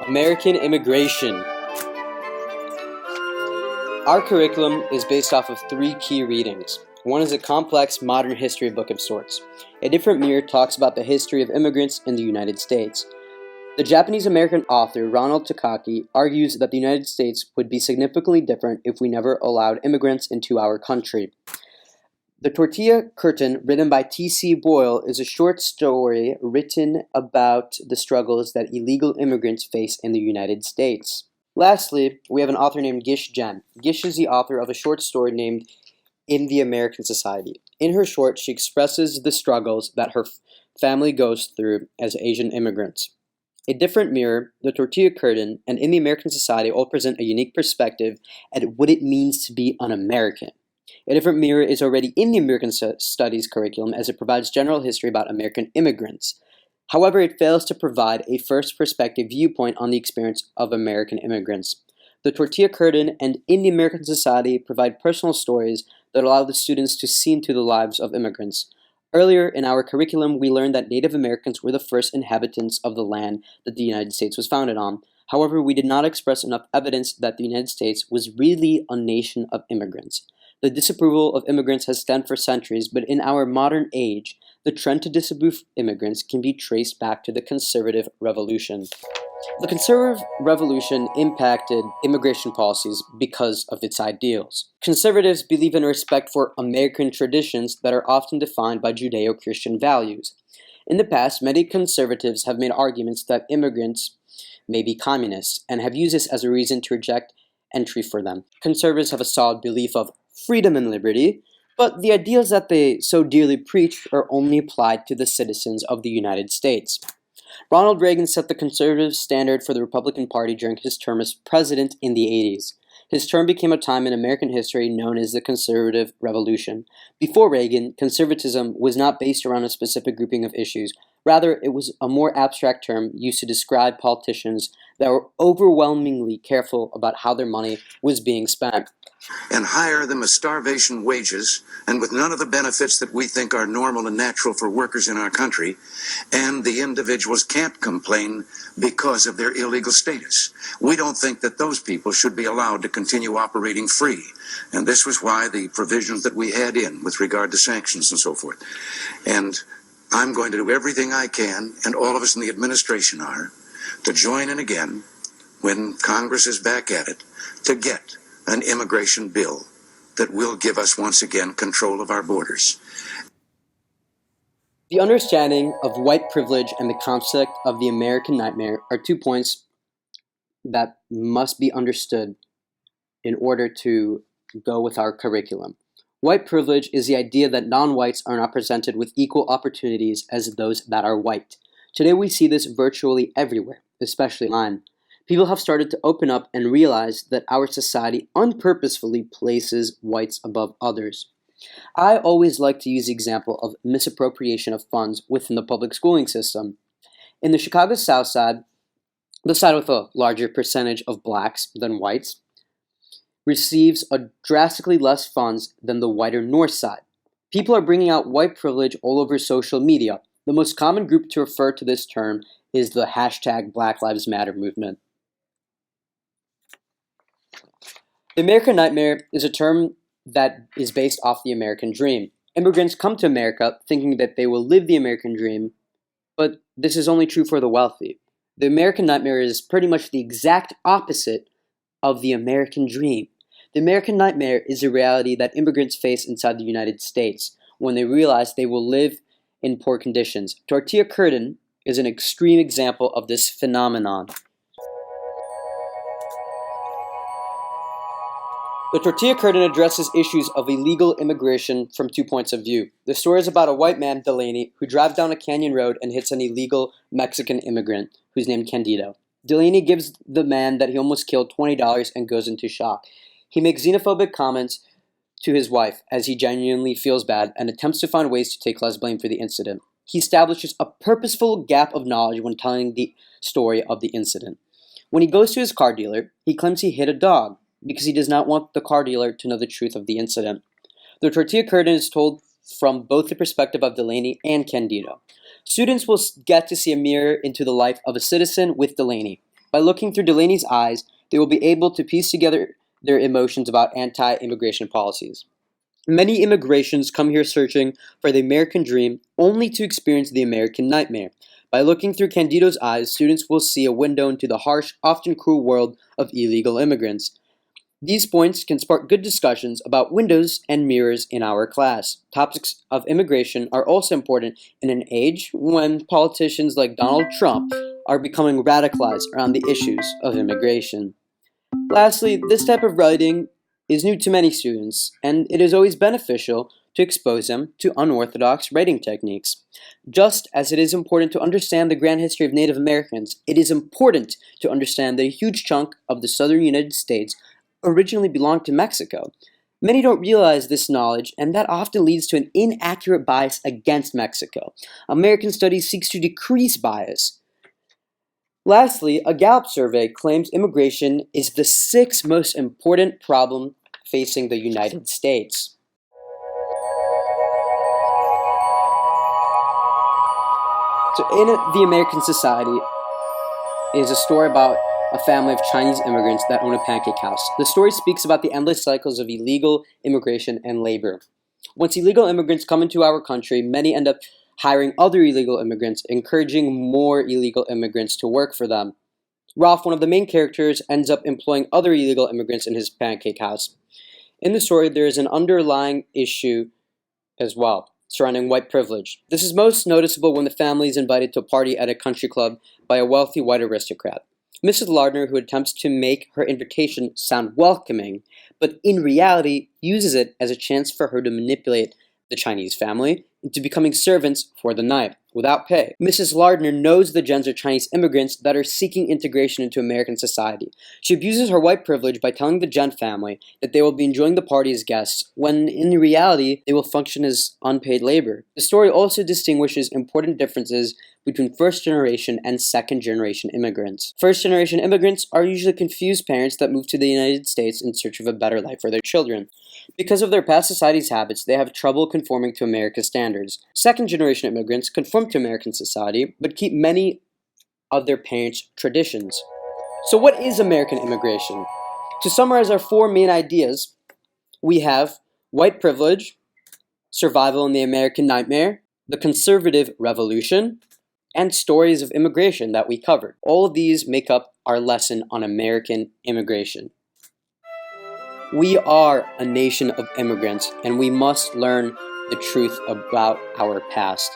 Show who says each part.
Speaker 1: American immigration. Our curriculum is based off of three key readings. One is a complex modern history book of sorts. A different mirror talks about the history of immigrants in the United States. The Japanese-American author Ronald Takaki argues that the United States would be significantly different if we never allowed immigrants into our country. The Tortilla Curtain, written by T.C. Boyle, is a short story written about the struggles that illegal immigrants face in the United States. Lastly, we have an author named Gish Jen. Gish is the author of a short story named In the American Society. In her short, she expresses the struggles that her family goes through as Asian immigrants. A Different Mirror, The Tortilla Curtain, and In the American Society all present a unique perspective at what it means to be an American. A Different Mirror is already in the American Studies curriculum as it provides general history about American immigrants. However, it fails to provide a first perspective viewpoint on the experience of American immigrants. The Tortilla Curtain and In the American Society provide personal stories that allow the students to see into the lives of immigrants. Earlier in our curriculum, we learned that Native Americans were the first inhabitants of the land that the United States was founded on. However, we did not express enough evidence that the United States was really a nation of immigrants. The disapproval of immigrants has stemmed for centuries, but in our modern age, the trend to disapprove immigrants can be traced back to the Conservative Revolution. The Conservative Revolution impacted immigration policies because of its ideals. Conservatives believe in respect for American traditions that are often defined by Judeo-Christian values. In the past, many conservatives have made arguments that immigrants may be communists and have used this as a reason to reject entry for them. Conservatives have a solid belief of freedom and liberty, but the ideals that they so dearly preach are only applied to the citizens of the United States. Ronald Reagan set the conservative standard for the Republican Party during his term as president in the 80s. His term became a time in American history known as the Conservative Revolution. Before Reagan, conservatism was not based around a specific grouping of issues. Rather, it was a more abstract term used to describe politicians that were overwhelmingly careful about how their money was being spent.
Speaker 2: And hire them as starvation wages and with none of the benefits that we think are normal and natural for workers in our country, and the individuals can't complain because of their illegal status. We don't think that those people should be allowed to continue operating free, and this was why the provisions that we had in with regard to sanctions and so forth. And I'm going to do everything I can, and all of us in the administration are, to join in again when Congress is back at it, to get an immigration bill that will give us once again control of our borders.
Speaker 1: The understanding of white privilege and the concept of the American nightmare are 2 points that must be understood in order to go with our curriculum. White privilege is the idea that non-whites are not presented with equal opportunities as those that are white. Today we see this virtually everywhere, especially online. People have started to open up and realize that our society unpurposefully places whites above others. I always like to use the example of misappropriation of funds within the public schooling system. In the Chicago South Side, the side with a larger percentage of blacks than whites, receives a drastically less funds than the whiter North Side. People are bringing out white privilege all over social media. The most common group to refer to this term is the hashtag Black Lives Matter movement. The American nightmare is a term that is based off the American dream. Immigrants come to America thinking that they will live the American dream, but this is only true for the wealthy. The American nightmare is pretty much the exact opposite of the American dream. The American nightmare is a reality that immigrants face inside the United States when they realize they will live in poor conditions. Tortilla Curtain is an extreme example of this phenomenon. The Tortilla Curtain addresses issues of illegal immigration from 2 points of view. The story is about a white man, Delaney, who drives down a canyon road and hits an illegal Mexican immigrant who's named Candido. Delaney gives the man that he almost killed $20 and goes into shock. He makes xenophobic comments to his wife as he genuinely feels bad and attempts to find ways to take less blame for the incident. He establishes a purposeful gap of knowledge when telling the story of the incident. When he goes to his car dealer, he claims he hit a dog because he does not want the car dealer to know the truth of the incident. The Tortilla Curtain is told from both the perspective of Delaney and Candido. Students will get to see a mirror into the life of a citizen with Delaney. By looking through Delaney's eyes, they will be able to piece together their emotions about anti-immigration policies. Many immigrations come here searching for the American dream, only to experience the American nightmare. By looking through Candido's eyes, students will see a window into the harsh, often cruel world of illegal immigrants. These points can spark good discussions about windows and mirrors in our class. Topics of immigration are also important in an age when politicians like Donald Trump are becoming radicalized around the issues of immigration. Lastly, this type of writing is new to many students, and it is always beneficial to expose them to unorthodox writing techniques. Just as it is important to understand the grand history of Native Americans, it is important to understand that a huge chunk of the southern United States originally belonged to Mexico. Many don't realize this knowledge, and that often leads to an inaccurate bias against Mexico. American Studies seeks to decrease bias. Lastly, a Gallup survey claims immigration is the sixth most important problem facing the United States. So in The American Society is a story about a family of Chinese immigrants that own a pancake house. The story speaks about the endless cycles of illegal immigration and labor. Once illegal immigrants come into our country, many end up hiring other illegal immigrants, encouraging more illegal immigrants to work for them. Ralph, one of the main characters, ends up employing other illegal immigrants in his pancake house. In the story, there is an underlying issue as well surrounding white privilege. This is most noticeable when the family is invited to a party at a country club by a wealthy white aristocrat. Mrs. Lardner, who attempts to make her invitation sound welcoming, but in reality uses it as a chance for her to manipulate the Chinese family into becoming servants for the night, without pay. Mrs. Lardner knows the gens are Chinese immigrants that are seeking integration into American society. She abuses her white privilege by telling the Gen family that they will be enjoying the party as guests, when in reality they will function as unpaid labor. The story also distinguishes important differences between first-generation and second-generation immigrants. First-generation immigrants are usually confused parents that move to the United States in search of a better life for their children. Because of their past society's habits, they have trouble conforming to America's standards. Second-generation immigrants conform to American society, but keep many of their parents' traditions. So what is American immigration? To summarize our four main ideas, we have white privilege, survival in the American nightmare, the conservative revolution, and stories of immigration that we covered. All of these make up our lesson on American immigration. We are a nation of immigrants, and we must learn the truth about our past.